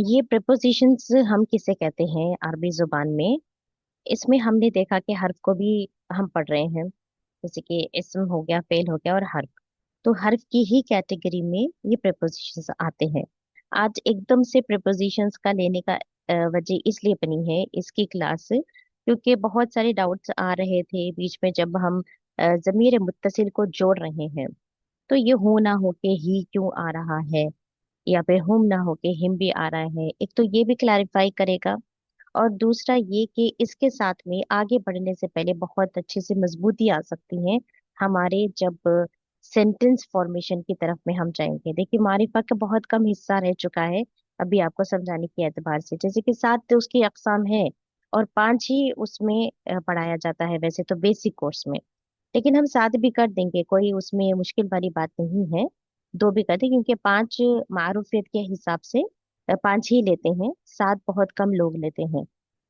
ये prepositions हम किसे कहते हैं अरबी जुबान में? इसमें हमने देखा कि हर्फ को भी हम पढ़ रहे हैं, जैसे कि इसम हो गया, फेल हो गया और हर्फ। तो हर्फ की ही कैटेगरी में ये prepositions आते हैं। आज एकदम से prepositions का लेने का वजह इसलिए बनी है इसकी क्लास, क्योंकि बहुत सारे डाउट्स आ रहे थे बीच में जब हम ज़मीर मुत्तसिल को जोड़ रहे हैं। तो ये हो ना हो के ही क्यों आ रहा है, या फिर हुम ना हो के हिम भी आ रहा है, एक तो ये भी क्लैरिफाई करेगा। और दूसरा ये कि इसके साथ में आगे बढ़ने से पहले बहुत अच्छे से मजबूती आ सकती है हमारे जब सेंटेंस फॉर्मेशन की तरफ में हम जाएंगे। देखिए, मारिफा का बहुत कम हिस्सा रह चुका है अभी आपको समझाने के एतबार से। जैसे कि 7 उसकी अकसाम है और 5 ही उसमें पढ़ाया जाता है वैसे तो बेसिक कोर्स में। लेकिन हम 7 भी कर देंगे, कोई उसमें मुश्किल वाली बात नहीं है। 2 भी कर दें क्योंकि 5 मारूफियत के हिसाब से 5 ही लेते हैं, 7 बहुत कम लोग लेते हैं।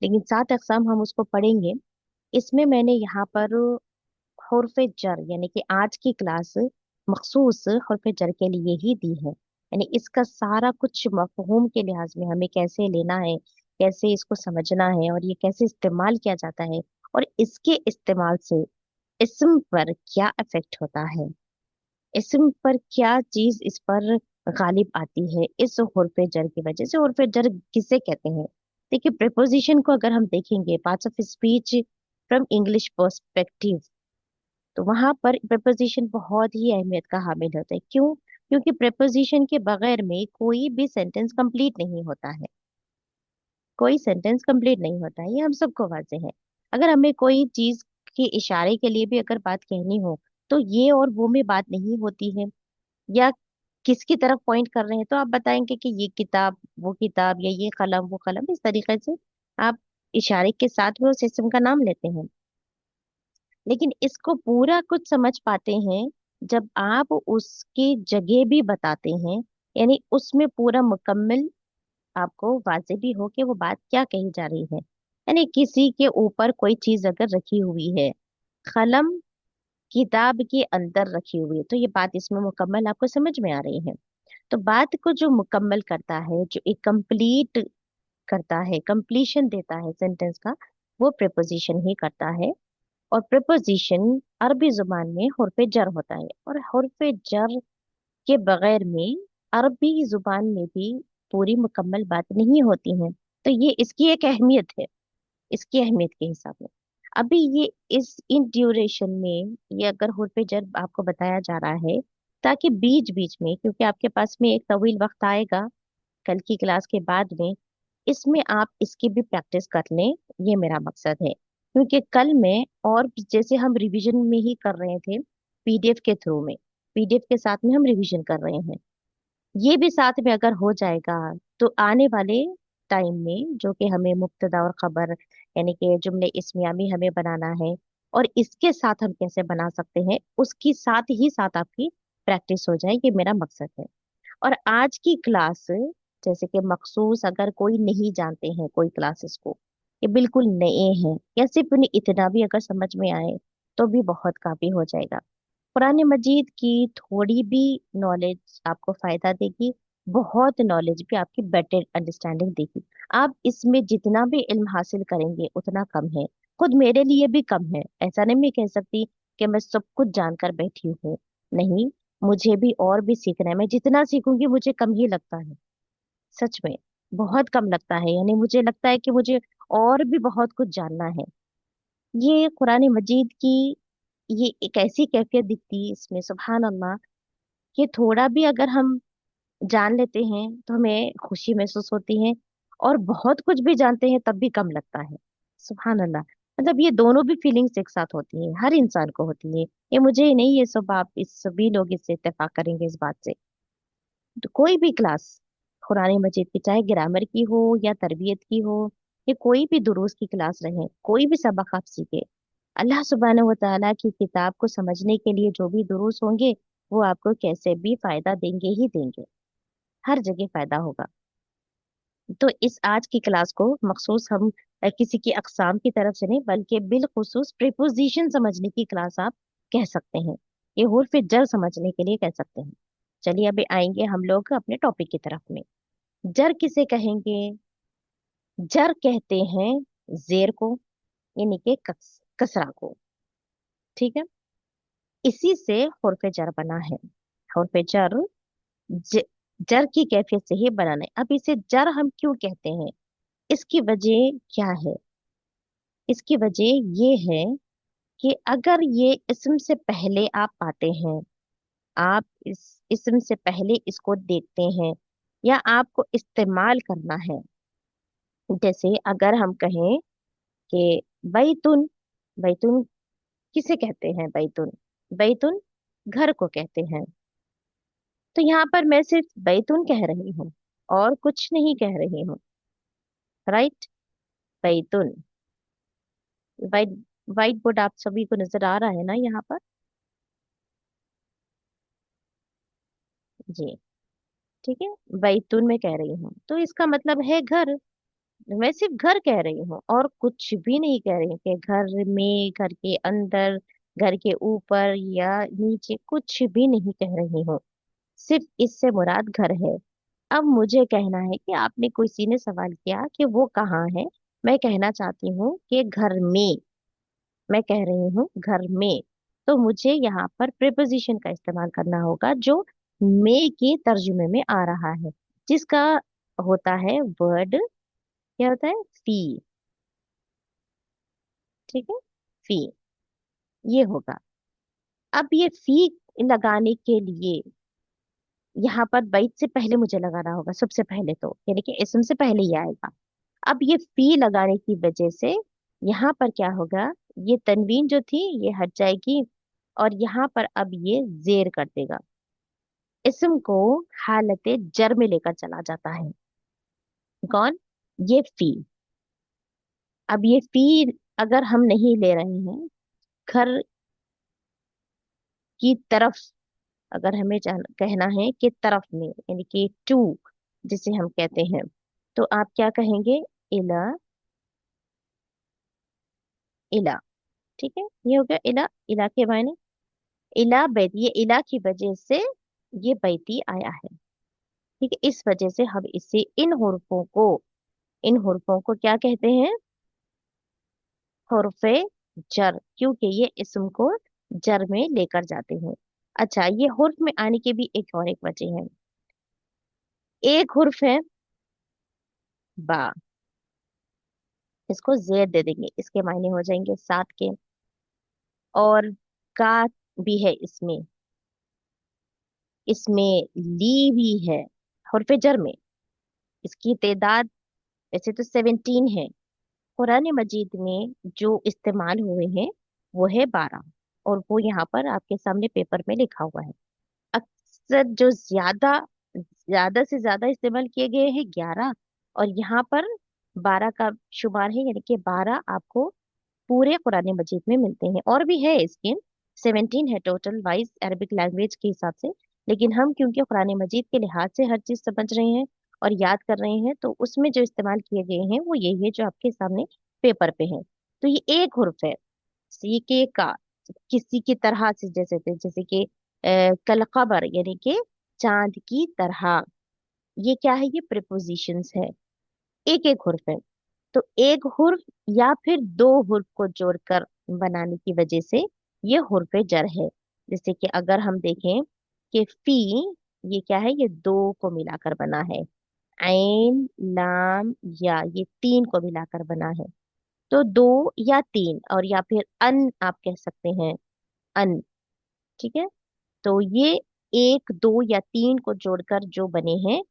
लेकिन 7 अकसाम हम उसको पढ़ेंगे। इसमें मैंने यहाँ पर हुर्फ जर यानी कि आज की क्लास मखसूस हुर्फ जर के लिए ही दी है। यानी इसका सारा कुछ मफहूम के लिहाज में हमें कैसे लेना है, कैसे इसको समझना है और ये कैसे इस्तेमाल किया जाता है, और इसके इस्तेमाल से इसम पर क्या इफेक्ट होता है, इसम पर क्या चीज इस पर गालिब आती है इस हुर्फ जर की वजह से। हुर्फ जर किसे कहते हैं? देखिए, प्रेपोजिशन को अगर हम देखेंगे, parts of speech from English perspective, तो वहां पर प्रेपोजिशन बहुत ही अहमियत का हामिल होता है। क्यों? क्योंकि प्रेपोजिशन के बगैर में कोई भी सेंटेंस कंप्लीट नहीं होता है। कोई सेंटेंस कंप्लीट नहीं होता है, ये हम सबको वाज़ेह है। अगर हमें कोई चीज के इशारे के लिए भी अगर बात कहनी हो, तो ये और वो में बात नहीं होती है। या किसकी तरफ पॉइंट कर रहे हैं तो आप बताएंगे कि ये किताब वो किताब, या ये कलम वो कलम, इस तरीके से आप इशारे के साथ में उस सिस्टम का नाम लेते हैं। लेकिन इसको पूरा कुछ समझ पाते हैं जब आप उसकी जगह भी बताते हैं, यानी उसमें पूरा मुकम्मल आपको वाजे भी हो कि वो बात क्या कही जा रही है। यानी किसी के ऊपर कोई चीज अगर रखी हुई है, कलम किताब के अंदर रखी हुई है, तो ये बात इसमें मुकम्मल आपको समझ में आ रही है। तो बात को जो मुकम्मल करता है, जो एक कंप्लीट करता है, कंप्लीशन देता है सेंटेंस का, वो प्रेपोजिशन ही करता है। और प्रेपोजिशन अरबी जुबान में हुर्फ जर होता है, और हुर्फ जर के बगैर में अरबी जुबान में भी पूरी मुकम्मल बात नहीं होती है। तो ये इसकी एक अहमियत है, इसकी अहमियत के हिसाब में। अभी ये इस इन ड्यूरेशन में ये अगर हुर्फ जर आपको बताया जा रहा है, ताकि बीच बीच में, क्योंकि आपके पास में एक तवील वक्त आएगा कल की क्लास के बाद में, इसमें आप इसकी भी प्रैक्टिस कर लें, ये मेरा मकसद है। क्योंकि कल में, और जैसे हम रिवीजन में ही कर रहे थे पीडीएफ के थ्रू में, पीडीएफ के साथ में हम रिवीजन कर रहे हैं, ये भी साथ में अगर हो जाएगा तो आने वाले टाइम में जो कि हमें मुब्तदा और खबर यानी कि जुमले इस्मिया में हमें बनाना है, और इसके साथ हम कैसे बना सकते हैं उसकी साथ ही साथ आपकी प्रैक्टिस हो जाए, ये मेरा मकसद है। और आज की क्लास, जैसे कि मखसूस अगर कोई नहीं जानते हैं कोई क्लासेस को, ये बिल्कुल नए हैं, या सिर्फ उन्हें इतना भी अगर समझ में आए तो भी बहुत काफी हो जाएगा। कुरान मजीद की थोड़ी भी नॉलेज आपको फायदा देगी, बहुत नॉलेज भी आपकी बेटर अंडरस्टैंडिंग देगी। आप इसमें जितना भी इल्म हासिल करेंगे उतना कम है। खुद मेरे लिए भी कम है, ऐसा नहीं मैं कह सकती कि मैं सब कुछ जानकर बैठी हूँ। नहीं, मुझे भी और भी सीखना है। मैं जितना सीखूंगी मुझे कम ही लगता है, सच में बहुत कम लगता है। यानी मुझे लगता है कि मुझे और भी बहुत कुछ जानना है। ये कुरान मजीद की ये एक ऐसी कैफियत दिखती है इसमें, सुभान अल्लाह, कि थोड़ा भी अगर हम जान लेते हैं तो हमें खुशी महसूस होती है, और बहुत कुछ भी जानते हैं तब भी कम लगता है। सुभान अल्लाह। मतलब ये दोनों भी फीलिंग्स एक साथ होती हैं, हर इंसान को होती है। ये मुझे ही नहीं, ये सब आप इस सभी लोग इससे इत्तेफाक करेंगे इस बात से। तो कोई भी क्लास कुरान मजीद की, चाहे ग्रामर की हो या तरबियत की हो, या कोई भी दुरूस की क्लास रहे, कोई भी सबक आप सीखे, अल्लाह सुब्हानहू व तआला की किताब को समझने के लिए जो भी दुरूस होंगे वो आपको कैसे भी फायदा देंगे ही देंगे, हर जगह फायदा होगा। तो इस आज की क्लास को मखसूस हम किसी की अकसाम की तरफ से नहीं बल्कि बिलखुसूस प्रीपोजिशन समझने की क्लास आप कह सकते हैं। ये हुर्फ जर समझने के लिए कह सकते हैं। चलिए अभी आएंगे हम लोग अपने टॉपिक की तरफ में। जर किसे कहेंगे? जर कहते हैं जेर को, यानी कि कसरा को। ठीक है, इसी से हुर्फ जर बना है। हुर्फ जर ज, जर की कैफियत से ही बनाना है। अब इसे जर हम क्यों कहते हैं, इसकी वजह क्या है? इसकी वजह ये है कि अगर ये इसम से पहले आप पाते हैं, आप इस इसम से पहले इसको देखते हैं, या आपको इस्तेमाल करना है। जैसे अगर हम कहें कि बैतुन, बैतुन किसे कहते हैं? बैतुन, बैतुन घर को कहते हैं। तो यहाँ पर मैं सिर्फ बैतुन कह रही हूँ और कुछ नहीं कह रही हूँ। राइट, बैतुन। वाइट, वाइट बोर्ड आप सभी को नजर आ रहा है ना यहाँ पर? जी, ठीक है, बैतून में कह रही हूँ तो इसका मतलब है घर। मैं सिर्फ घर कह रही हूँ और कुछ भी नहीं कह रही हूँ कि घर में, घर के अंदर, घर के ऊपर या नीचे, कुछ भी नहीं कह रही हूँ। सिर्फ इससे मुराद घर है। अब मुझे कहना है कि आपने, किसी ने सवाल किया कि वो कहाँ है, मैं कहना चाहती हूँ कि घर में। मैं कह रही हूँ घर में, तो मुझे यहाँ पर प्रीपोजिशन का इस्तेमाल करना होगा जो में के तर्जुमे में आ रहा है, जिसका होता है वर्ड, क्या होता है? फी। ठीक है, फी, ये होगा। अब ये फी लगाने के लिए यहाँ पर बैत से पहले मुझे लगाना होगा सबसे पहले, तो यानी कि इसम से पहले ही आएगा। अब ये फी लगाने की वजह से यहाँ पर क्या होगा, ये तनवीन जो थी ये हट जाएगी, और यहाँ पर अब ये जेर कर देगा, इसम को हालत जर में लेकर चला जाता है। कौन? ये फी। अब ये फी अगर हम नहीं ले रहे हैं घर की तरफ, अगर हमें कहना है कि तरफ में, यानी कि टू जिसे हम कहते हैं, तो आप क्या कहेंगे? इला, इला। ठीक है, ये हो गया इला। इला के मायने इला बैत, ये इला की वजह से ये बैती आया है। ठीक है, इस वजह से हम इसे, इन हुर्फों को क्या कहते हैं? हुर्फे जर, क्योंकि ये इसम को जर में लेकर जाते हैं। अच्छा, ये हुर्फ में आने की भी एक और एक वजह है। एक हुर्फ है बा, इसको जेर दे देंगे, इसके मायने हो जाएंगे सात के। और का भी है इसमें, इसमें ली भी है हुर्फ जर में। इसकी तादाद वैसे तो 17 है, कुरान मजीद में जो इस्तेमाल हुए हैं वो है 12, और वो यहाँ पर आपके सामने पेपर में लिखा हुआ है। अक्सर जो ज्यादा ज्यादा से ज्यादा इस्तेमाल किए गए हैं 11, और यहाँ पर 12 का शुमार है, यानी कि 12 आपको पूरे कुरान मजीद में मिलते हैं। और भी है इसके, 17 है टोटल वाइज अरबिक लैंग्वेज के हिसाब से। लेकिन हम क्योंकि कुरान मजीद के लिहाज से हर चीज समझ रहे हैं और याद कर रहे हैं, तो उसमें जो इस्तेमाल किए गए हैं वो यही है जो आपके सामने पेपर पे है। तो ये एक हुर्फ है, सी के का, किसी की तरह से, जैसे कि कल खबर, यानी कि चांद की तरह। ये क्या है? ये प्रीपोजिशंस है, एक एक हुर्फ है। तो एक हुर्फ या फिर दो हुर्फ को जोड़कर बनाने की वजह से ये हुर्फ जर है। जैसे कि अगर हम देखें कि फी, ये क्या है? ये दो को मिलाकर बना है। ऐन, लाम, या, ये तीन को मिलाकर बना है। तो दो या तीन, और या फिर अन आप कह सकते हैं, अन। ठीक है, तो ये एक, दो या तीन को जोड़कर जो बने हैं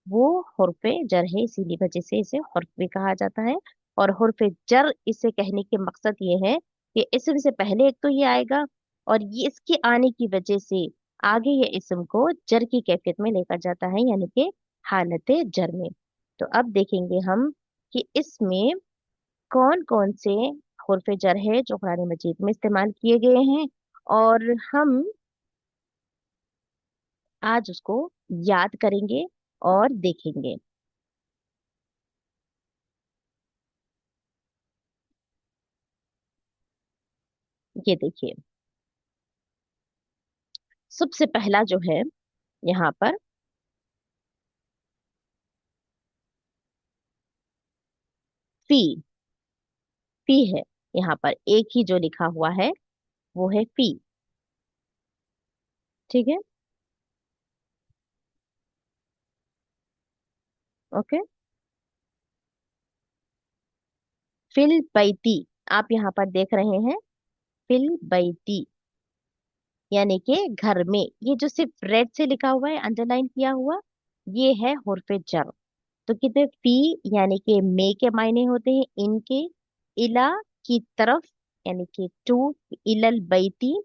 वो हुर्फे जर है, इसीलिए वजह से इसे हुर्फ भी कहा जाता है। और हुर्फे जर इसे कहने के मकसद ये है कि इसम से पहले एक तो ये आएगा, और ये इसके आने की वजह से आगे ये इसम को जर की कैफियत में लेकर जाता है, यानी कि हालत जर में। तो अब देखेंगे हम कि इसमें कौन कौन से हुर्फे जर है जो कुरान मजीद में इस्तेमाल किए गए हैं, और हम आज उसको याद करेंगे और देखेंगे। ये देखिए, सबसे पहला जो है यहाँ पर फी, फी है यहाँ पर, एक ही जो लिखा हुआ है वो है फी। ठीक है। ओके। फिल बैती, आप यहाँ पर देख रहे हैं, फिल बैती यानी कि घर में, ये जो सिर्फ रेड से लिखा हुआ है, अंडरलाइन किया हुआ, ये है हुर्फे जर। तो कितने फी, यानी कि मे के मायने होते हैं इनके, इला की तरफ, यानी कि टू, इलल बैती,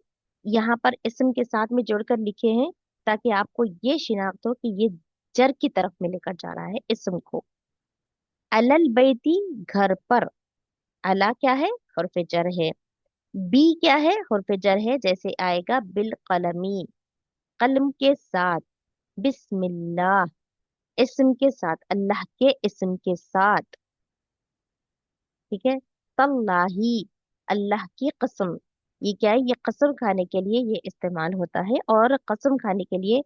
यहाँ पर इसम के साथ में जोड़कर लिखे हैं ताकि आपको ये शिनाख्त हो कि ये जर की तरफ में लेकर जा रहा है इसम को। अलल बैती, घर पर, अला क्या है, हर्फ जर है। बी क्या है, हर्फ जर है, जैसे आएगा बिल कलमी, कलम के साथ, बिस्मिल्लाह, इसम के साथ, अल्लाह के इसम के साथ। ठीक है। तल्लाही, अल्लाह की कसम, ये क्या है, ये कसम खाने के लिए ये इस्तेमाल होता है। और कसम खाने के लिए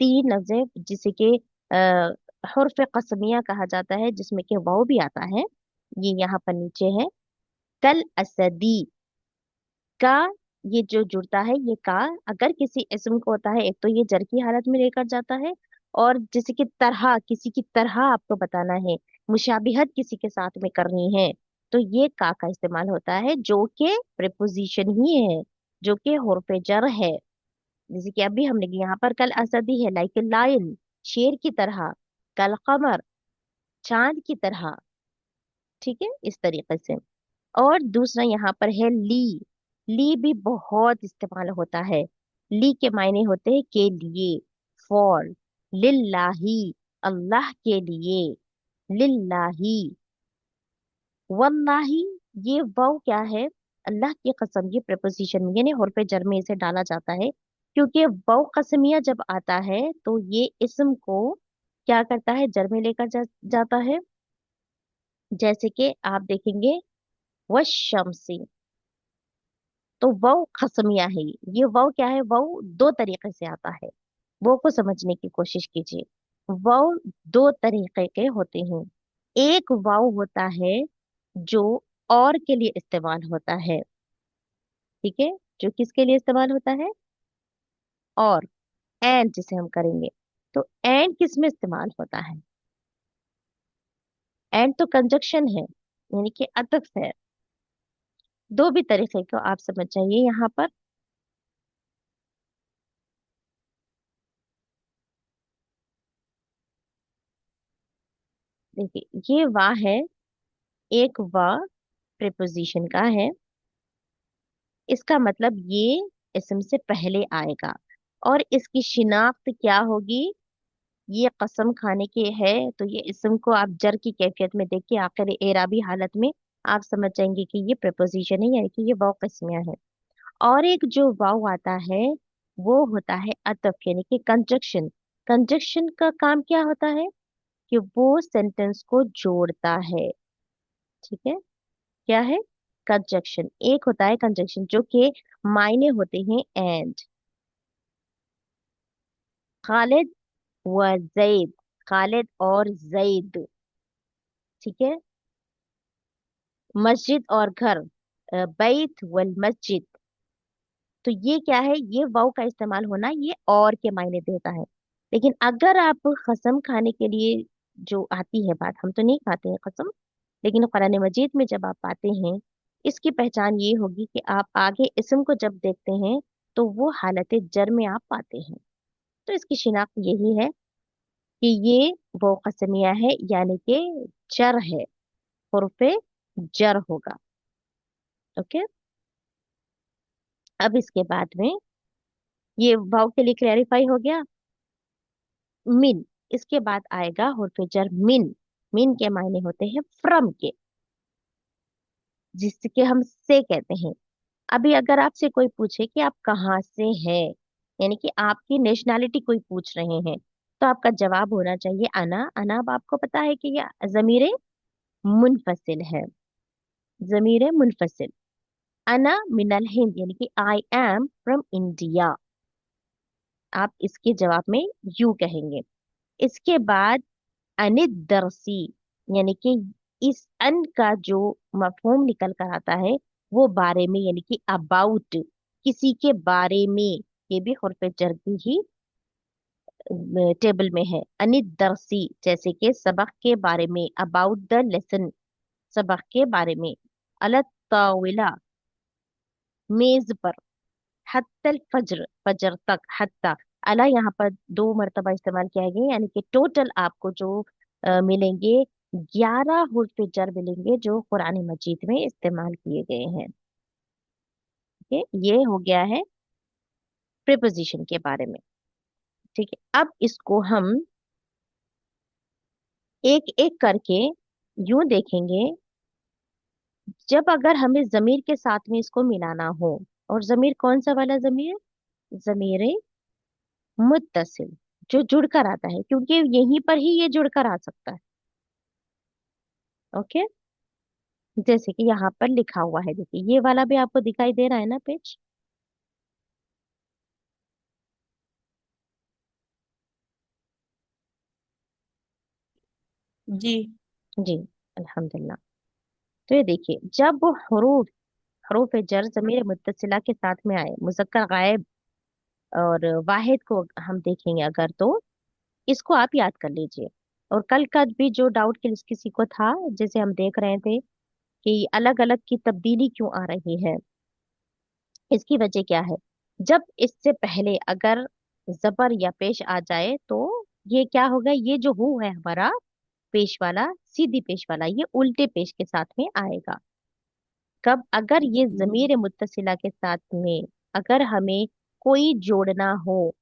तीन लफ्जें, जिसे कि हुर्फ कसमिया कहा जाता है, जिसमें कि वाव भी आता है, ये यहाँ पर नीचे है। कल असदी का, ये जो जुड़ता है ये का, अगर किसी इसम को होता है, एक तो ये जर की हालत में लेकर जाता है, और जैसे कि तरह, किसी की तरह आपको बताना है, मुशाबिहत किसी के साथ में करनी है, तो ये का इस्तेमाल होता है, जो कि प्रीपोजिशन ही है, जो कि हुर्फ जर है। जैसे कि अभी हमने यहाँ पर कल असदी है, लाइक लायन, शेर की तरह, कल कमर, चांद की तरह। ठीक है, इस तरीके से। और दूसरा यहाँ पर है ली भी बहुत इस्तेमाल होता है। ली के मायने होते हैं के लिए, फॉर, लिल्लाही, अल्लाह के लिए, लिल्लाही, वल्लाही, ये वाव क्या है, अल्लाह की कसम, ये प्रपोजिशन में यानी हुर्फ जर में इसे डाला जाता है, क्योंकि वाव कसमिया जब आता है तो ये इसम को क्या करता है, जर में लेकर जाता है। जैसे कि आप देखेंगे, वशम्सी, तो वाव खसमिया है, ये वाव क्या है, वाव दो तरीके से आता है, वो को समझने की कोशिश कीजिए। वाव दो तरीके के होते हैं। एक वाव होता है जो और के लिए इस्तेमाल होता है। ठीक है, जो किसके लिए इस्तेमाल होता है, और, एंड जिसे हम करेंगे, तो एंड किस में इस्तेमाल होता है, एंड तो कंजक्शन है, यानी कि अतफ है। दो भी तरीके को आप समझ जाइए यहाँ पर। देखिए, ये वाह है, एक वाह प्रीपोजिशन का है, इसका मतलब ये इसम से पहले आएगा, और इसकी शिनाख्त क्या होगी, ये कसम खाने की है, तो ये इसम को आप जर की कैफियत में देख के आखिर एराबी हालत में आप समझ जाएंगे कि ये प्रपोजिशन है, यानी कि ये वाव कस्मिया है। और एक जो वाव आता है वो होता है अतफ, यानी कि कंजक्शन। कंजक्शन का काम क्या होता है, कि वो सेंटेंस को जोड़ता है। ठीक है, क्या है, कंजक्शन। एक होता है कंजक्शन जो कि मायने होते हैं एंड, खालिद व जैद, खालिद और जैद। ठीक है, मस्जिद और घर, बैत वल मस्जिद। तो ये क्या है, ये वाव का इस्तेमाल होना, ये और के मायने देता है। लेकिन अगर आप कसम खाने के लिए जो आती है बात, हम तो नहीं खाते हैं कसम, लेकिन कुरान मजीद में जब आप पाते हैं, इसकी पहचान ये होगी कि आप आगे इसम को जब देखते हैं तो वो हालत जर में आप पाते हैं। तो इसकी शिनाख्त यही है कि ये वो कसमिया है, यानी कि जर है, हुर्फे जर होगा। ओके। अब इसके बाद में ये वाव के लिए क्लैरिफाई हो गया। मिन, इसके बाद आएगा हुर्फ जर मिन। मिन के मायने होते हैं फ्रॉम के, जिसके हम से कहते हैं। अभी अगर आपसे कोई पूछे कि आप कहाँ से हैं, यानी कि आपकी नेशनैलिटी कोई पूछ रहे हैं, तो आपका जवाब होना चाहिए अना। अना, अब आपको पता है कि ये जमीर मुनफसिल है, जमीर मुनफसिल। अना मिनल हिंद, यानी कि आई एम फ्रॉम इंडिया, आप इसके जवाब में यू कहेंगे। इसके बाद अनित दरसी, यानी कि इस अन का जो मफहूम निकल कर आता है वो बारे में, यानी कि अबाउट, किसी के बारे में, ये भी हुर्फ जर की ही टेबल में है। अनित दरसी, जैसे कि सबक के बारे में, अबाउट द लेसन, सबक के बारे में। अलत ताविला, मेज पर। हत्तल फज्र, फजर तक। हत्ता, अला यहाँ पर 2 मरतबा इस्तेमाल किया गया, यानी कि टोटल आपको जो मिलेंगे 11 हुर्फ जर मिलेंगे जो कुरान मजीद में इस्तेमाल किए गए हैं। ठीक है, ये हो गया है प्रीपोजिशन के बारे में। ठीक है, अब इसको हम एक एक करके यूं देखेंगे। जब अगर हमें जमीर के साथ में इसको मिलाना हो, और जमीर कौन सा वाला जमीर? जमीर मुत्तसिल, जो जुड़कर आता है, क्योंकि यहीं पर ही ये जुड़कर आ सकता है। ओके, जैसे कि यहाँ पर लिखा हुआ है, देखिए ये वाला भी आपको दिखाई दे रहा है ना पेज? जी। जी, अल्हम्दुलिल्लाह। तो ये देखिए, जब वो हरूफ, हरूफ जर जमीर मुत्तसिला के साथ में आए, मुज़क्कर गायब और वाहिद को हम देखेंगे अगर, तो इसको आप याद कर लीजिए। और कल का भी जो डाउट किस किसी को था, जैसे हम देख रहे थे कि अलग अलग की तब्दीली क्यों आ रही है, इसकी वजह क्या है? जब इससे पहले अगर जबर या पेश आ जाए तो ये क्या होगा, ये जो हु है हमारा पेश वाला, सीधी पेश वाला, ये उल्टे पेश के साथ में आएगा। कब? अगर ये जमीर मुत्तसिला के साथ में अगर हमें कोई जोड़ना हो,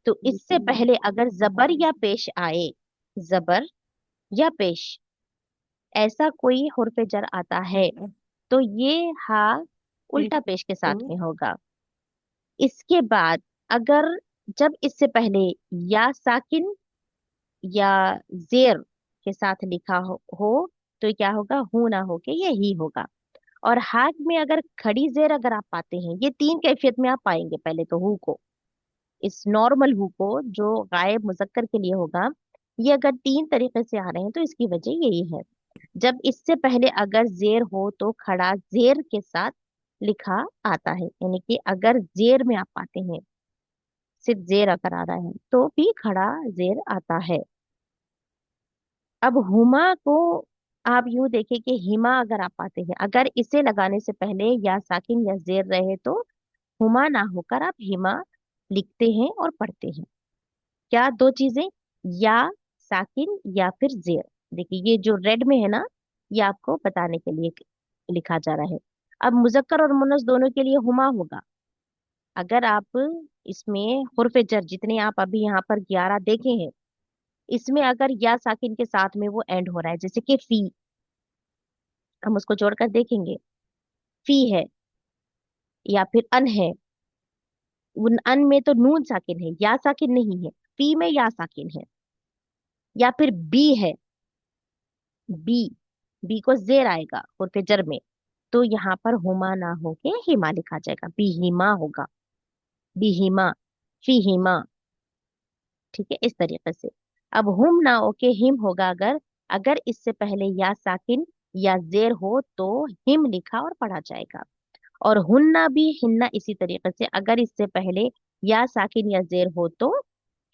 तो इससे पहले अगर जबर या पेश आए, जबर या पेश, ऐसा कोई हुर्फ जर आता है, तो ये हा उल्टा पेश के साथ में होगा। इसके बाद अगर, जब इससे पहले या साकिन या जेर के साथ लिखा हो तो क्या होगा? हु ना हो के यही होगा। और हाथ में अगर खड़ी जेर अगर आप पाते हैं, ये 3 कैफियत में आप पाएंगे। पहले तो हु को, इस नॉर्मल हु को जो गायब मुजक्कर के लिए होगा, ये अगर 3 तरीके से आ रहे हैं तो इसकी वजह यही है। जब इससे पहले अगर जेर हो तो खड़ा जेर के साथ लिखा आता है, यानी कि अगर जेर में आप पाते हैं, सिर्फ जेर अगर आ रहा है तो भी खड़ा जेर आता है। अब हुमा को आप यूं देखें कि हिमा अगर आप पाते हैं, अगर इसे लगाने से पहले या साकिन या जेर रहे तो हुमा ना होकर आप हिमा लिखते हैं और पढ़ते हैं। क्या 2 चीजें? या साकिन या फिर जेर। देखिए ये जो रेड में है ना, ये आपको बताने के लिए लिखा जा रहा है। अब मुजक्कर और मुन्नस दोनों के लिए हुमा होगा। अगर आप इसमें हुर्फ जर जितने आप अभी यहाँ पर 11 देखे हैं, इसमें अगर या साकिन के साथ में वो एंड हो रहा है, जैसे कि फी, हम उसको जोड़कर देखेंगे। फी है या फिर अन है, उन अन में तो नून साकिन है, या साकिन नहीं है। फी में या साकिन है। या फिर बी है, बी, बी को जेर आएगा उर्फे जर में, तो यहाँ पर हुमा ना होके हिमा लिखा जाएगा, बी हिमा होगा। बी हिमा, फी हिमा। ठीक है, इस तरीके से। अब हुम ना होके हिम होगा अगर, अगर इससे पहले या साकिन या जेर हो तो हिम लिखा और पढ़ा जाएगा। और हुन्ना भी हिन्ना, इसी तरीके से अगर इससे पहले या साकिन या जेर हो तो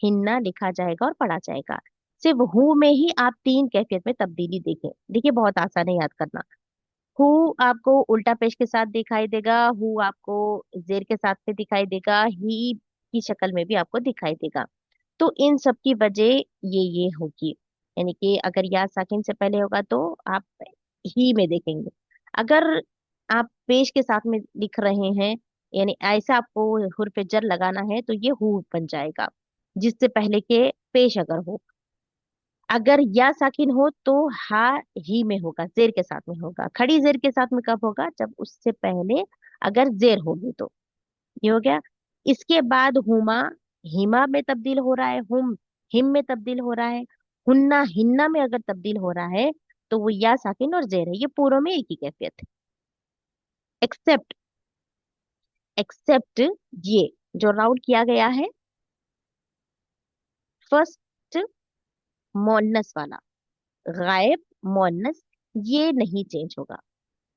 हिन्ना लिखा जाएगा और पढ़ा जाएगा। सिर्फ हु में ही आप 3 कैफियत में तब्दीली देखें। देखिए बहुत आसान है याद करना। हु आपको उल्टा पेश के साथ दिखाई देगा, हु आपको जेर के साथ में दिखाई देगा, ही की शक्ल में भी आपको दिखाई देगा। तो इन सब की वजह ये होगी, यानी कि अगर या साकिन से पहले होगा तो आप ही में देखेंगे। अगर आप पेश के साथ में लिख रहे हैं, यानी ऐसा आपको हुर्फ जर लगाना है, तो ये हु बन जाएगा जिससे पहले के पेश अगर हो। अगर या साकिन हो तो हा ही में होगा, जेर के साथ में होगा। खड़ी जेर के साथ में कब होगा? जब उससे पहले अगर जेर होगी तो। ये हो गया। इसके बाद हुमा हिमा में तब्दील हो रहा है, हुम हिम में तब्दील हो रहा है, हुन्ना हिन्ना में अगर तब्दील हो रहा है, तो वो या साकिन और जेर है, ये पूरों में एक ही कैफियत है। एक्सेप्ट, एक्सेप्ट ये जो राउंड किया गया है, फर्स्ट मोन्नस वाला, गायब मोन्नस ये नहीं चेंज होगा,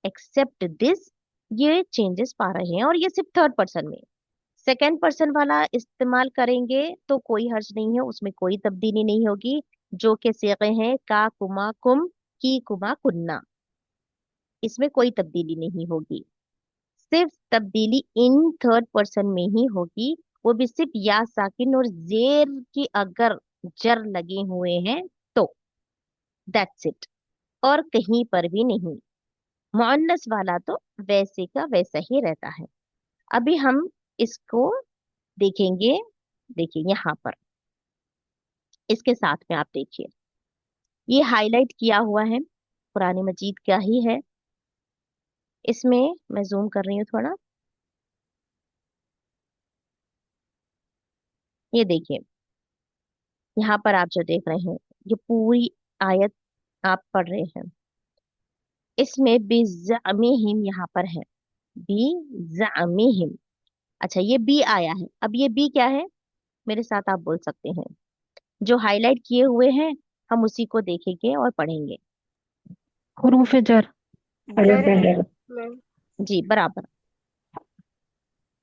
एक्सेप्ट दिस, ये चेंजेस पा रहे हैं, और ये सिर्फ थर्ड पर्सन में। सेकंड पर्सन वाला इस्तेमाल करेंगे तो कोई हर्ज नहीं है, उसमें कोई तब्दीली नहीं होगी। जो के सीगे हैं का, कुमा, कुम, की, कुमा, कुन्ना, इसमें कोई तब्दीली नहीं होगी। सिर्फ तब्दीली इन थर्ड पर्सन में ही होगी, वो भी सिर्फ या साकिन और जेर की अगर जर लगे हुए हैं तो, दैट्स इट, और कहीं पर भी नहीं। मुअन्नस वाला तो वैसे का वैसा ही रहता है। अभी हम इसको देखेंगे। देखिए यहाँ पर इसके साथ में आप देखिए, ये हाईलाइट किया हुआ है, कुरान मजीद का ही है। इसमें मैं जूम कर रही हूँ थोड़ा, ये देखिए, यहाँ पर आप जो देख रहे हैं, ये पूरी आयत आप पढ़ रहे हैं, इसमें बिज़अमिहिम यहाँ पर है, बिज़अमिहिम। अच्छा, ये बी आया है, अब ये बी क्या है, मेरे साथ आप बोल सकते हैं। जो हाईलाइट किए हुए हैं हम उसी को देखेंगे और पढ़ेंगे। हुरूफ जर। जर है मैम। जी बराबर,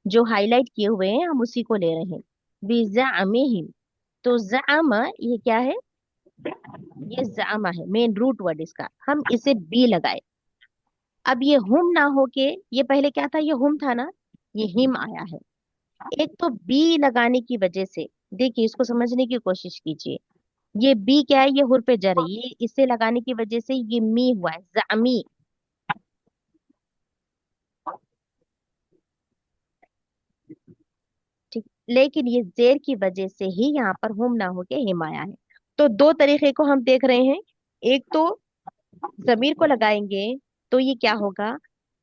जो हाईलाइट किए हुए हैं हम उसी को ले रहे हैं, बिज़अमिहिम। तो ज़अमा ये क्या है, ये ज़अमा है, मेन रूट वर्ड इसका, हम इसे बी लगाए। अब ये हुम ना हो के, ये पहले क्या था, ये हुम था ना, ये हिम आया है। एक तो बी लगाने की वजह से, देखिए इसको समझने की कोशिश कीजिए, ये बी क्या है, ये हुर्फ जर है, ये इसे लगाने की वजह से ये मी हुआ है, ज़अमी। ठीक, लेकिन ये जेर की वजह से ही यहाँ पर हुम ना होके हिम आया है। तो दो तरीके को हम देख रहे हैं, एक तो जमीर को लगाएंगे तो ये क्या होगा,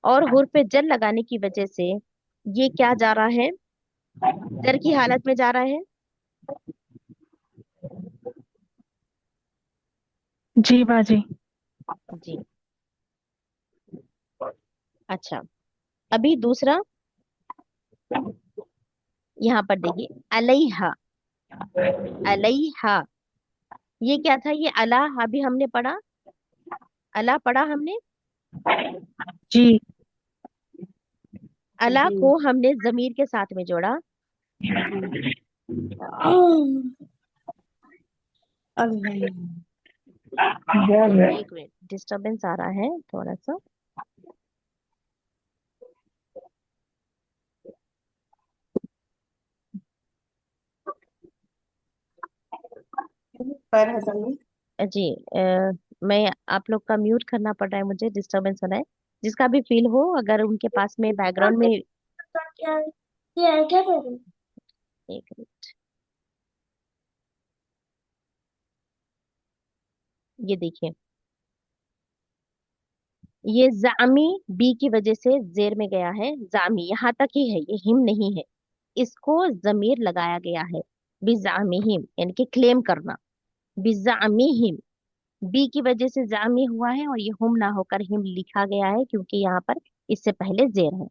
और हुर्फ जर लगाने की वजह से ये क्या जा रहा है, जर की हालत में जा रहा है। जी बाजी। जी, अच्छा, अभी दूसरा, यहाँ पर देखिए, अलैहा, अलैहा, ये क्या था, ये अला, अभी हमने पढ़ा, अला पढ़ा हमने, जी। अला जी को हमने जमीर के साथ में जोड़ा। जी। अल्लाह। एक मिनट, डिस्टरबेंस आ रहा है थोड़ा सा। पर हसन। जी, मैं आप लोग का म्यूट करना पड़ रहा है, मुझे डिस्टरबेंस हो रहा है। जिसका भी फील हो, अगर उनके पास में बैकग्राउंड में, क्या है? ये है क्या कर रहे हो? एक मिनट, ये देखिए, ये जामी बी की वजह से जेर में गया है, जामी यहाँ तक ही है, ये हिम नहीं है, इसको जमीर लगाया गया है, बिजामिहिम, यानी कि क्लेम करना, बिजामिहिम। बी की वजह से जामी हुआ है, और ये हुम ना होकर हिम लिखा गया है, क्योंकि यहाँ पर इससे पहले जेर है।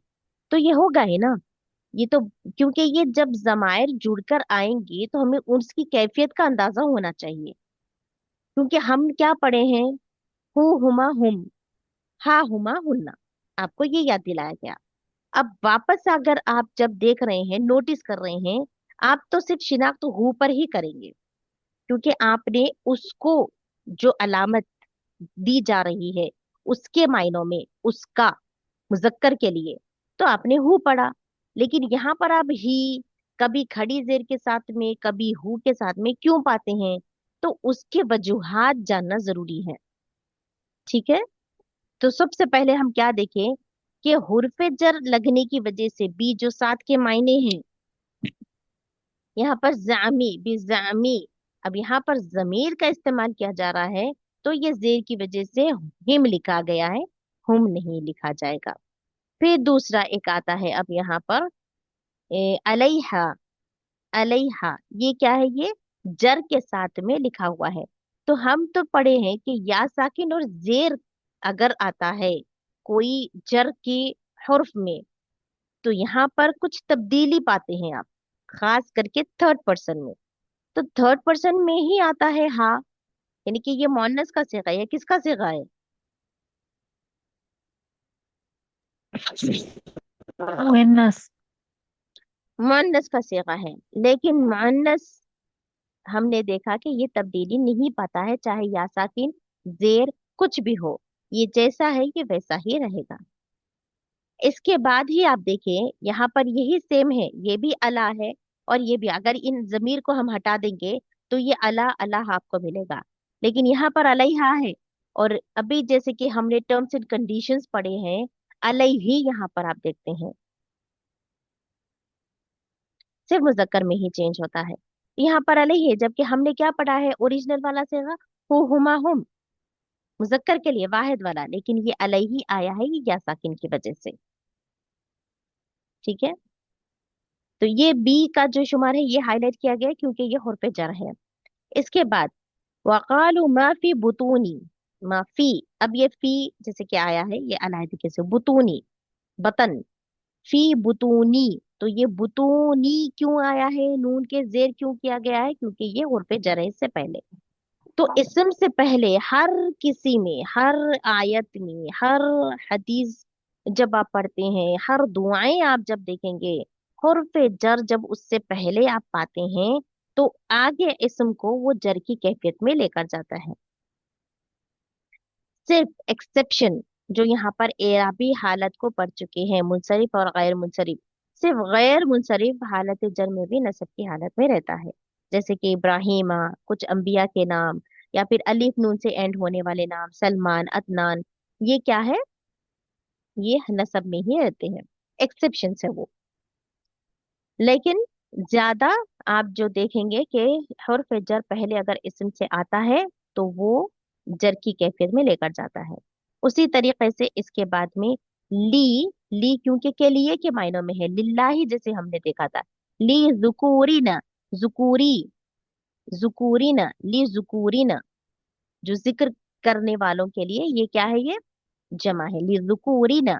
तो ये होगा ही ना, ये तो, क्योंकि ये जब जमायर जुड़कर आएंगे तो हमें उसकी कैफियत का अंदाजा होना चाहिए। क्योंकि हम क्या पढ़े हैं, हु हुमा हुम, हा हुमा हुन्ना, आपको ये याद दिलाया गया। अब वापस अगर आप जब देख रहे हैं, नोटिस कर रहे हैं, आप तो सिर्फ शिनाख्त हु पर ही करेंगे, क्योंकि आपने उसको जो अलामत दी जा रही है उसके मायनों में, उसका मुजक्कर के लिए, तो आपने हु पढ़ा। लेकिन यहाँ पर आप ही कभी खड़ी जेर के साथ में, कभी हु के साथ में क्यों पाते हैं, तो उसके वजूहात जानना जरूरी है। ठीक है, तो सबसे पहले हम क्या देखें, कि हुर्फे जर लगने की वजह से बी जो साथ के मायने हैं, यहाँ पर जामी भी जामी, अब यहाँ पर जमीर का इस्तेमाल किया जा रहा है, तो ये जेर की वजह से हिम लिखा गया है, हुम नहीं लिखा जाएगा। फिर दूसरा एक आता है अब यहाँ पर, अलैहा, अलैहा, ये क्या है, ये जर के साथ में लिखा हुआ है। तो हम तो पढ़े हैं कि या साकिन और जेर अगर आता है कोई जर की हर्फ में, तो यहाँ पर कुछ तब्दीली पाते हैं आप, खास करके थर्ड पर्सन में। तो थर्ड पर्सन में ही आता है हाँ, यानी कि ये मोअन्नस का सिगा है, किसका सिगा है, मुअन्नस। मुअन्नस का सीगा है, लेकिन मुअन्नस हमने देखा कि ये तब्दीली नहीं पाता है, चाहे या साकिन जेर कुछ भी हो, ये जैसा है ये वैसा ही रहेगा। इसके बाद ही आप देखें यहाँ पर यही सेम है, ये भी अला है और ये भी, अगर इन जमीर को हम हटा देंगे तो ये अला अला आपको मिलेगा, लेकिन यहाँ पर अलैहा है। और अभी जैसे कि हमने टर्म्स एंड कंडीशंस पढ़े हैं, अलैहि यहाँ पर आप देखते हैं सिर्फ मुजक्कर में ही चेंज होता है, यहाँ पर अलैहि है, जबकि हमने क्या पढ़ा है ओरिजिनल वाला सेगा, हु हुमा हुम, मुजक्कर के लिए वाहिद वाला, लेकिन ये अलैहि आया है ये या साकिन की वजह से। ठीक है, तो ये बी का जो शुमार है ये हाईलाइट किया गया है क्योंकि ये हुर्फ जर है। इसके बाद वकालू माफी बुतूनी, माफी, अब ये फी जैसे कि आया है ये अलायदगी से, बुतूनी बतन, फी बुतूनी, तो ये बुतूनी क्यों आया है, नून के जेर क्यों किया गया है, क्योंकि ये हुर्फ जर है इससे पहले। तो इसम से पहले हर किसी में, हर आयत में, हर हदीस जब आप पढ़ते हैं, हर दुआएं आप जब देखेंगे, हुर्फ जर जब उससे पहले आप पाते हैं तो आगे इसम को वो जर की कैफियत में लेकर जाता है। सिर्फ एक्सेप्शन जो यहाँ पर एराबी हालत को पढ़ चुके हैं, मुनसरिफ और गैर मुनसरिफ, सिर्फ गैर मुनसरिफ हालत जर में भी नसब की हालत में रहता है, जैसे कि इब्राहिमा, कुछ अंबिया के नाम, या फिर अलिफ नून से एंड होने वाले नाम, सलमान, अदनान, ये क्या है, ये नसब में ही रहते हैं, एक्सेप्शन है वो। लेकिन ज्यादा आप जो देखेंगे कि हर्फ जर पहले अगर इसम से आता है तो वो जर की कैफियत में लेकर जाता है। उसी तरीके से इसके बाद में ली, ली क्योंकि के लिए के मायनों में है, लिल्लाही जैसे हमने देखा था, ली जुकूरी न, जुकूरी, जुकूरी न, ली जुकूरी न, जो जिक्र करने वालों के लिए, ये क्या है, ये जमा है, ली जुकूरी न,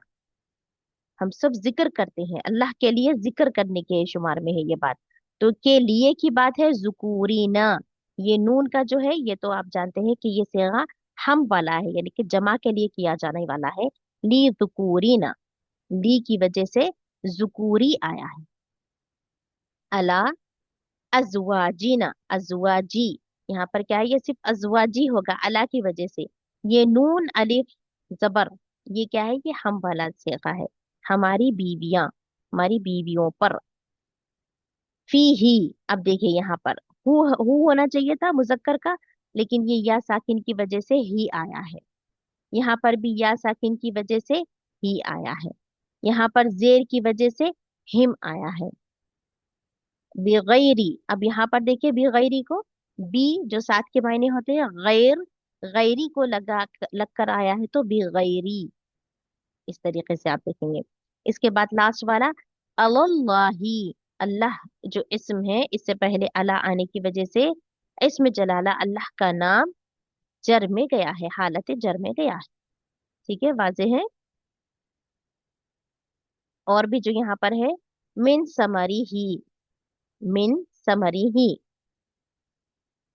हम सब जिक्र करते हैं, अल्लाह के लिए जिक्र करने के शुमार में है ये बात। तो के लिए की बात है जुकूरीना, ये नून का जो है ये तो आप जानते हैं कि ये सेगा हम वाला है, यानी कि जमा के लिए किया जाने वाला है, ली जुकूरीना, ली की वजह से जुकूरी आया है। अला अजवाजीना, अजवाजी, यहाँ पर क्या है, ये सिर्फ अजवाजी होगा अला की वजह से। ये नून अलिफ जबर, ये क्या है, ये हम वाला सेगा है, हमारी बीवियां, हमारी बीवियों पर। फी ही, अब देखिए यहाँ पर हु होना चाहिए था मुजक्कर का, लेकिन ये या साकिन की वजह से ही आया है, यहाँ पर भी या साकिन की वजह से ही आया है, यहाँ पर जेर की वजह से हिम आया है। बेगैरी, अब यहाँ पर देखिए बेगैरी को, बी जो साथ के मायने होते हैं, गैर, गैरी को लग कर आया है तो बेगैरी, इस तरीके से आप देखेंगे। इसके बाद लास्ट वाला अल्लाही, अल्लाह जो इस्म है इससे पहले अला आने की वजह से इसम जलाला अल्लाह का नाम जर में गया है, हालत जर में गया है। ठीक है, वाज़ेह है। और भी जो यहाँ पर है, मिन समरी ही, मिन समरी ही,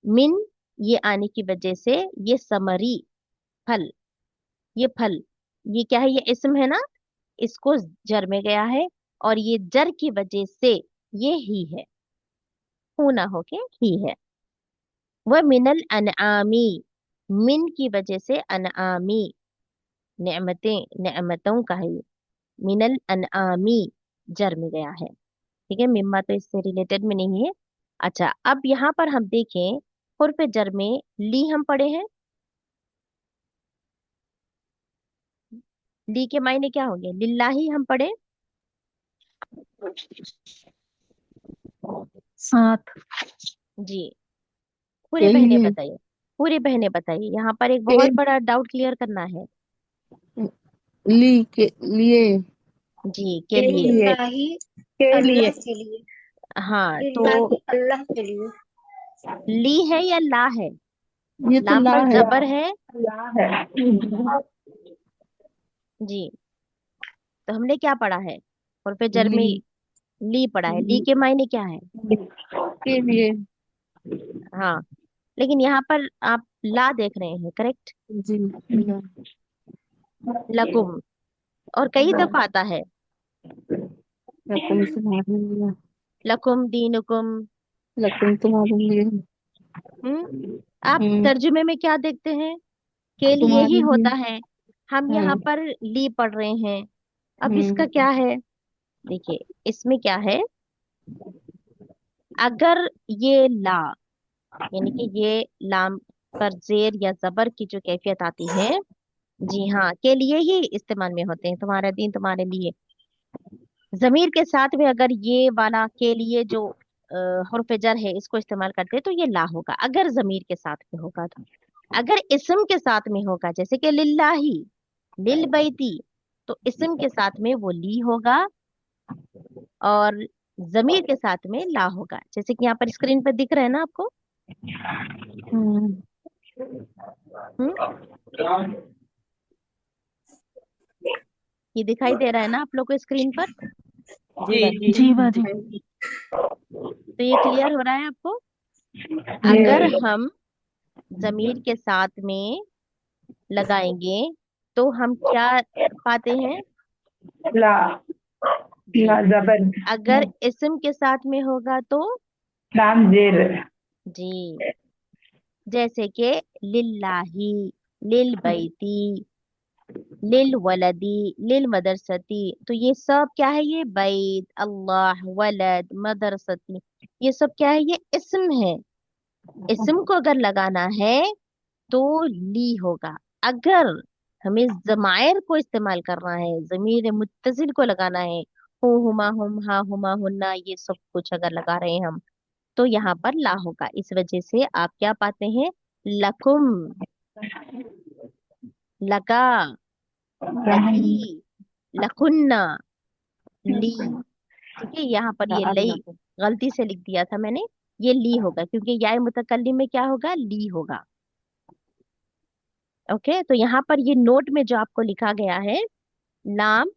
मिन ये आने की वजह से ये समरी, फल, ये फल, ये क्या है, ये इस्म है ना, इसको जर में गया है, और ये जर की वजह से ये ही है, हू ना होके ही है। वह मिनल अनआमी, मिन की वजह से अनआमी, नेमतें, नेमतों का है ये, मिनल अनआमी जर में गया है। ठीक है, मिम्मा तो इससे रिलेटेड में नहीं है। अच्छा, अब यहाँ पर हम देखें हुर्फ जर में ली हम पढ़े हैं, ली के मायने क्या होंगे, लिल्लाही हम पढ़े, सात। जी, पूरी के बहनें लिए, बताइए, पूरी बहनें बताइए, यहाँ पर एक के बहुत बड़ा डाउट क्लियर करना है। ली, के लिए, जी, के के लिए, लिए, लिल्लाही, के लिए। अल्लाह के लिए, हाँ तो लिल्लाही अल्लाह के लिए। ली है या ला है, ये तो लाम ला पर है। जबर है, ला है। जी, तो हमने क्या पढ़ा है, हुर्फ जर में ली, ली पढ़ा है, ली ली, के मायने क्या है, के लिए। हाँ, लेकिन यहाँ पर आप ला देख रहे हैं, करेक्ट, जी, ला। लकुम, और कई दफा आता है। लकुम तुम्हारे लिए। लकुम दीनुकुम। लकुम तुम्हारे लिए। हम्म। आप हम्म। तर्जुमे में क्या देखते हैं? के लिए ही तुम्हारे लिए। होता है। हम यहाँ हम्म। पर ली पढ़ रहे हैं। अब इसका हम्म। क्या है? देखिए, इसमें क्या है, अगर ये ला, यानी कि ये लाम पर जेर या जबर की जो कैफियत आती है, जी हाँ, के लिए ही इस्तेमाल में होते हैं, तुम्हारा दीन तुम्हारे लिए। जमीर के साथ में अगर ये वाला के लिए जो हर्फ जर है इसको इस्तेमाल करते हैं तो ये ला होगा, अगर जमीर के साथ में होगा तो। अगर इस्म के साथ में होगा, जैसे कि लिल्लाही, लिल बैती, तो इस्म के साथ में वो ली होगा, और जमीर के साथ में ला होगा, जैसे कि यहाँ पर स्क्रीन पर दिख रहा है ना आपको। हम्म। हम्म। ये दिखाई दे रहा है ना आप लोग को स्क्रीन पर? जी जी बाजी। जी बाजी। तो ये क्लियर हो रहा है आपको? अगर ये हम जमीर के साथ में लगाएंगे तो हम क्या पाते हैं? ला जी। ला जबर अगर इस्म के साथ में होगा तो? लाम जेर जी। जैसे कि लिल्लाही, लिल बैती, लिल वलदी, लिल मदरसती, तो ये सब क्या है? ये बैत, अल्लाह, वलद, मदरसती, ये सब क्या है? ये इस्म है। इस्म को अगर लगाना है तो ली होगा। अगर हमें जमायर को इस्तेमाल करना है, जमीर मुत्तसिल को लगाना है, हु हुमा हुम हा हुमा हुन्ना, ये सब कुछ अगर लगा रहे हैं हम, तो यहाँ पर ला होगा। इस वजह से आप क्या पाते हैं? लकुम, लगा, लकी, लकुन्ना, ली। ठीक है, यहाँ पर ये लई गलती से लिख दिया था मैंने, ये ली होगा क्योंकि याय मुतकल्लिम में क्या होगा? ली होगा। ओके, तो यहाँ पर ये नोट में जो आपको लिखा गया है, लाम,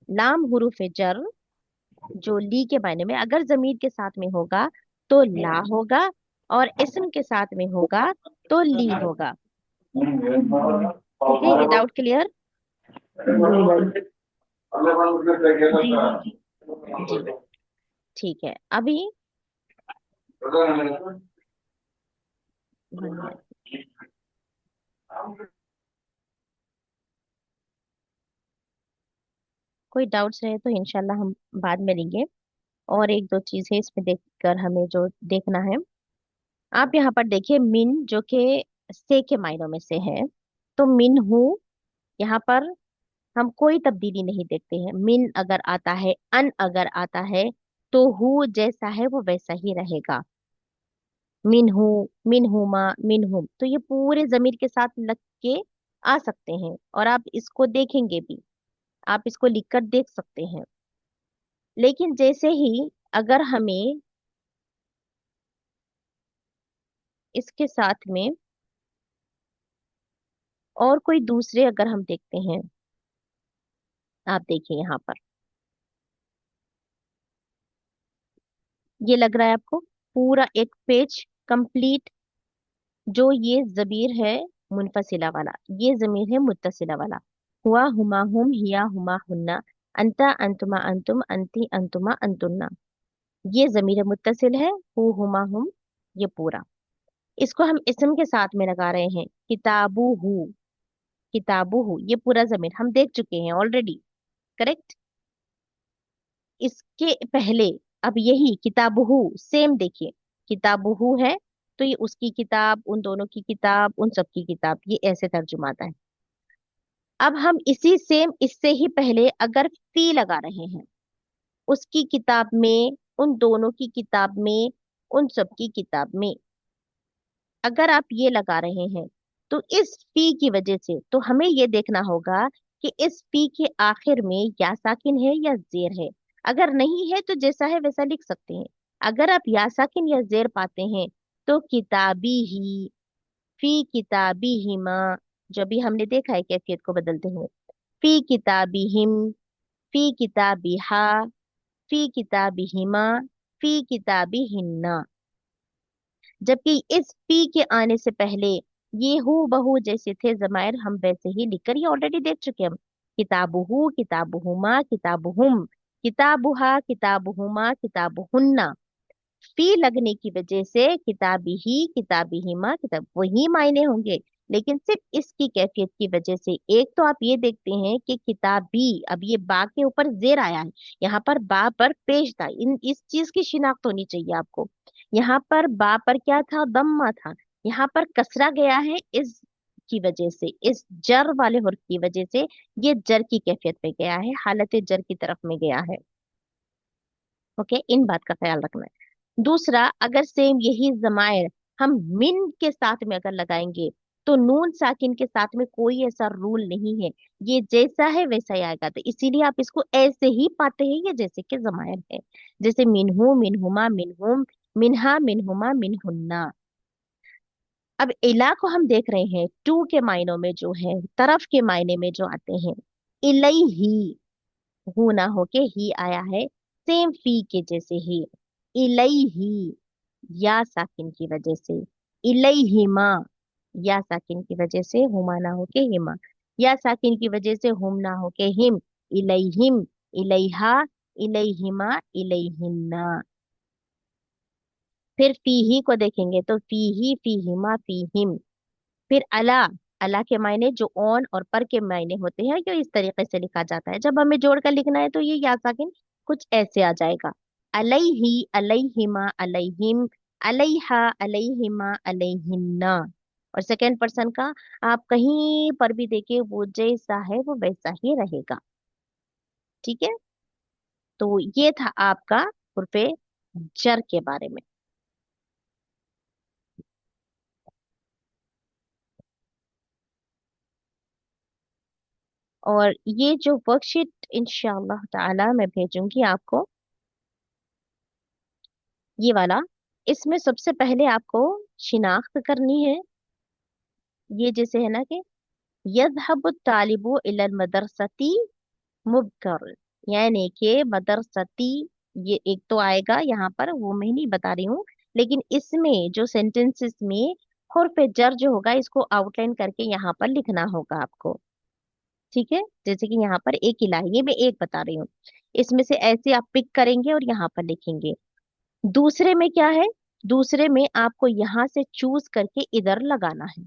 लाम हुरूफ जर, जो ली के मायने में अगर जमीर के साथ में होगा तो ला होगा, और इस्म के साथ में होगा तो ली होगा। ठीक है, ये डाउट क्लियर? जी, ठीक है। अभी 1 मिनट, कोई डाउट्स रहे तो इंशाल्लाह हम बाद में लेंगे। और एक दो चीजें इसमें देखकर हमें जो देखना है, आप यहाँ पर देखिए, मिन जो कि से के मायनों में से है, तो मिन हूँ, यहाँ पर हम कोई तब्दीली नहीं देखते हैं। मिन अगर आता है, अन अगर आता है, तो हु जैसा है वो वैसा ही रहेगा। मिन हूँ, मिन हुमा, मिन हुम, तो ये पूरे जमीर के साथ लग के आ सकते हैं, और आप इसको देखेंगे भी, आप इसको लिखकर देख सकते हैं। लेकिन जैसे ही अगर हमें इसके साथ में और कोई दूसरे अगर हम देखते हैं, आप देखिए यहाँ पर, ये लग रहा है आपको पूरा एक पेज कंप्लीट, जो ये जमीर है मुनफसिला वाला, ये जमीर है मुत्तसिला वाला। हुआ, हुमा, हुम, हिया, हुमा, हुन्ना, अंता, अंतुमा, अंतुम, अंती, अंतुमा, अंतुन्ना, ये जमीर मुत्तसिल है। हु, हुमा, हुम, ये पूरा। इसको हम इस्म के साथ में लगा रहे हैं, किताबू हु, किताबू हु, ये पूरा जमीर हम देख चुके हैं ऑलरेडी, करेक्ट। इसके पहले अब यही किताबुहु, सेम देखिए, किताबुहु है, तो ये उसकी किताब, उन दोनों की किताब, उन सब की किताब, ये ऐसे तर्जुमा आता है। अब हम इसी सेम, इससे ही पहले अगर फी लगा रहे हैं, उसकी किताब में, उन दोनों की किताब में, उन सब की किताब में, अगर आप ये लगा रहे हैं, तो इस फी की वजह से तो हमें ये देखना होगा कि इस फी के आखिर में या साकिन है या जेर है। अगर नहीं है तो जैसा है वैसा लिख सकते हैं। अगर आप या साकिन या जेर पाते हैं तो किताबी ही, फी किताबी हिमा, जो भी हमने देखा है कैफियत को बदलते हुए, फी किताबी हिम, फी किताबी हा, फी किताबी हिमा, फी किताबी हिन्ना। जबकि इस पी के आने से पहले ये हु बहू जैसे थे जमायर, हम वैसे ही लिखकर ये ऑलरेडी देख चुके हैं हम। किताबुहु, किताबुहुमा, किताबुहुम, किताबुहा, किताबुहुमा, किताबुहुन्ना। फी लगने की वजह से किताबी ही, किताबी ही माँ, किताब वही मायने होंगे, लेकिन सिर्फ इसकी कैफियत की वजह से। एक तो आप ये देखते हैं कि किताबी, अब ये बा के ऊपर जेर आया है, यहाँ पर बा पर पेश था, इन इस चीज की शिनाख्त होनी चाहिए आपको। यहाँ पर बा पर क्या था, दम्मा था, यहाँ पर कसरा गया है इस की वजह से, इस जर वाले हुर्फ की वजह से ये जर की कैफियत में गया है, हालत जर की तरफ में गया है। ओके, इन बात का ख्याल रखना है। दूसरा, अगर सेम यही जमायर हम मिन के साथ में अगर लगाएंगे, तो नून साकिन के साथ में कोई ऐसा रूल नहीं है, ये जैसा है वैसा ही आएगा। तो इसीलिए आप इसको ऐसे ही पाते हैं, ये जैसे कि जमायर है, जैसे मिनहू, मिनहुमा, मिनहुम, मिनहा, मिनहुमा, मिनहुन्ना। अब इला को हम देख रहे हैं टू के मायनों में जो है, तरफ के मायने में जो आते हैं, इलैही, हु ना होके ही आया है, सेम फी के जैसे ही, इलैही, या साकिन की वजह से, इलैहिमा, या साकिन की वजह से हुमा ना होके हिमा, या साकिन की वजह से हुम ना होके हिम, इलैहिम, इलैहा, इलैहिमा, इलैहिन्ना। फिर फीही को देखेंगे तो फीही, फीहिमा, फीहिम। फिर अला, अला के मायने जो ऑन और पर के मायने होते हैं, जो इस तरीके से लिखा जाता है, जब हमें जोड़कर लिखना है तो ये या साकिन कुछ ऐसे आ जाएगा, अलैहि, अलैहिमा, अलैहिम, अलैहा, अलैहिमा, अलैहिन्ना। और सेकेंड पर्सन का आप कहीं पर भी देखिए, वो जैसा है वो वैसा ही रहेगा। ठीक है, तो ये था आपका हुर्फे जर के बारे में। और ये जो वर्कशीट इंशाअल्लाह ताला मैं भेजूंगी आपको, ये वाला, इसमें सबसे पहले आपको शिनाख्त करनी है। ये जैसे है ना कि यज़हबु तालिबु इलल मदरसती मुबकर, यानी कि मदरसती, ये एक तो आएगा यहाँ पर, वो मैं नहीं बता रही हूँ, लेकिन इसमें जो सेंटेंसेस में हुर्फ जर जो होगा, इसको आउटलाइन करके यहाँ पर लिखना होगा आपको। ठीक है, जैसे कि यहाँ पर एक इला है, ये मैं एक बता रही हूँ, इसमें से ऐसे आप पिक करेंगे और यहाँ पर लिखेंगे। दूसरे में क्या है, दूसरे में आपको यहाँ से चूज करके इधर लगाना है।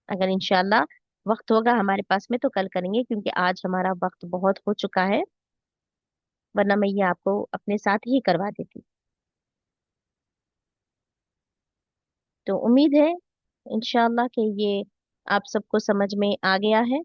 अगर इंशाल्लाह वक्त होगा हमारे पास में तो कल करेंगे, क्योंकि आज हमारा वक्त बहुत हो चुका है, वरना मैं ये आपको अपने साथ ही करवा देती। तो उम्मीद है इंशाल्लाह कि ये आप सबको समझ में आ गया है।